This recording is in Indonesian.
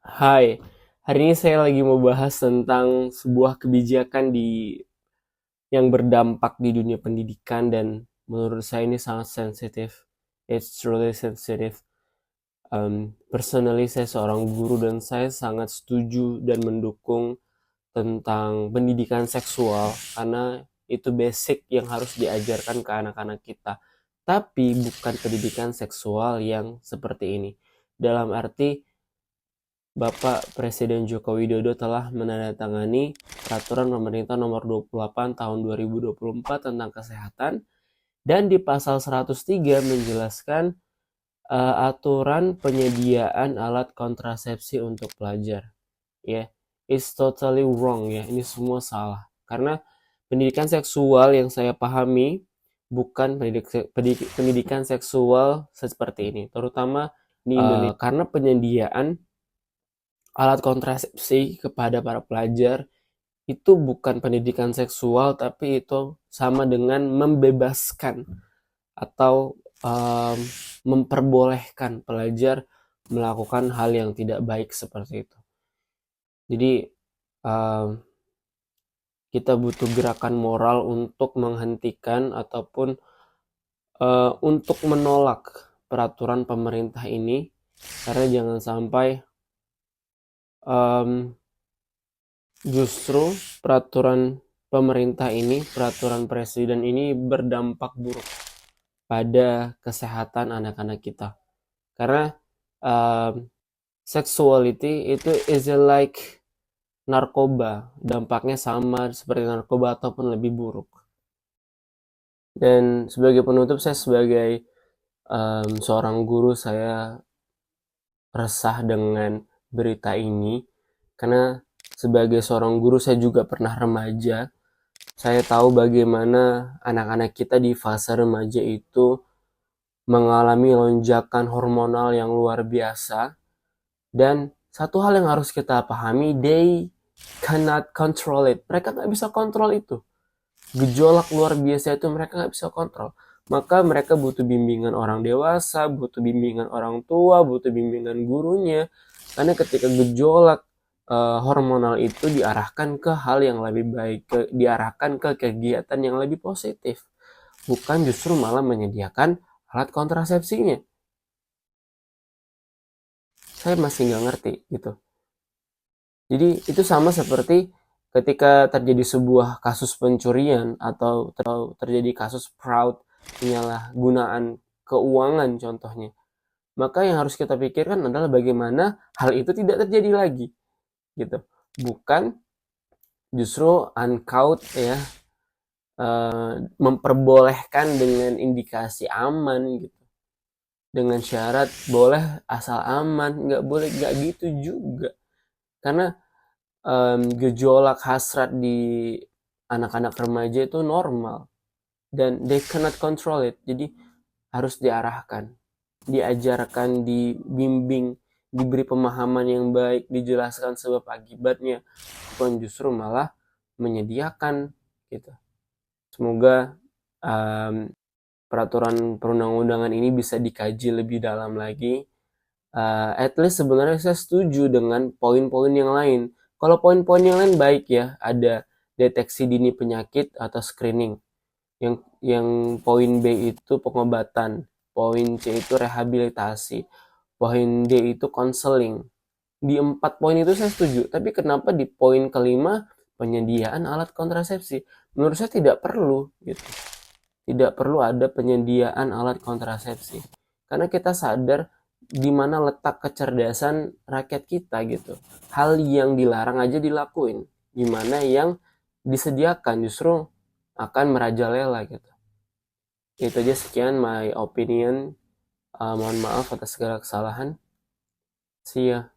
Hai, hari ini saya lagi mau bahas tentang sebuah kebijakan yang berdampak di dunia pendidikan dan menurut saya ini sangat sensitif. It's truly sensitive. Personally saya seorang guru dan saya sangat setuju dan mendukung tentang pendidikan seksual karena itu basic yang harus diajarkan ke anak-anak kita. Tapi bukan pendidikan seksual yang seperti ini. Dalam arti Bapak Presiden Joko Widodo telah menandatangani Peraturan Pemerintah Nomor 28 Tahun 2024 tentang Kesehatan dan di pasal 103 menjelaskan aturan penyediaan alat kontrasepsi untuk pelajar. Ya, it's totally wrong ya. Ini semua salah. Karena pendidikan seksual yang saya pahami bukan pendidikan seksual seperti ini, terutama di Indonesia. Karena penyediaan alat kontrasepsi kepada para pelajar itu bukan pendidikan seksual, tapi itu sama dengan membebaskan atau memperbolehkan pelajar melakukan hal yang tidak baik seperti itu. Jadi kita butuh gerakan moral untuk menghentikan ataupun untuk menolak peraturan pemerintah ini, karena jangan sampai justru peraturan pemerintah ini, peraturan presiden ini berdampak buruk pada kesehatan anak-anak kita. Karena sexuality itu is like narkoba, dampaknya sama seperti narkoba ataupun lebih buruk. Dan sebagai penutup, saya sebagai seorang guru, saya resah dengan berita ini karena sebagai seorang guru saya juga pernah remaja. Saya tahu bagaimana anak-anak kita di fase remaja itu mengalami lonjakan hormonal yang luar biasa. Dan satu hal yang harus kita pahami, they cannot control it. Mereka nggak bisa kontrol itu. Gejolak luar biasa itu mereka nggak bisa kontrol. Maka mereka butuh bimbingan orang dewasa, butuh bimbingan orang tua, butuh bimbingan gurunya. Karena ketika gejolak hormonal itu diarahkan ke hal yang lebih baik, diarahkan ke kegiatan yang lebih positif, bukan justru malah menyediakan alat kontrasepsinya. Saya masih nggak ngerti gitu. Jadi itu sama seperti ketika terjadi sebuah kasus pencurian atau terjadi kasus fraud, penyalahgunaan keuangan contohnya. Maka yang harus kita pikirkan adalah bagaimana hal itu tidak terjadi lagi gitu. Bukan justru uncount ya, memperbolehkan dengan indikasi aman gitu, dengan syarat boleh asal aman, nggak boleh nggak gitu juga. Karena gejolak hasrat di anak-anak remaja itu normal dan they cannot control it. Jadi harus diarahkan, diajarkan, dibimbing, diberi pemahaman yang baik, dijelaskan sebab akibatnya, bukan justru malah menyediakan gitu. Semoga peraturan perundang-undangan ini bisa dikaji lebih dalam lagi. At least sebenarnya saya setuju dengan poin-poin yang lain. Kalau poin-poin yang lain baik ya, ada deteksi dini penyakit atau screening. Yang poin B itu pengobatan, poin C itu rehabilitasi, poin D itu konseling. Di 4 poin itu saya setuju, tapi kenapa di poin kelima penyediaan alat kontrasepsi? Menurut saya tidak perlu gitu. Tidak perlu ada penyediaan alat kontrasepsi. Karena kita sadar di mana letak kecerdasan rakyat kita gitu. Hal yang dilarang aja dilakuin. Gimana yang disediakan justru akan merajalela gitu. Itu aja, sekian my opinion. Mohon maaf atas segala kesalahan. See ya.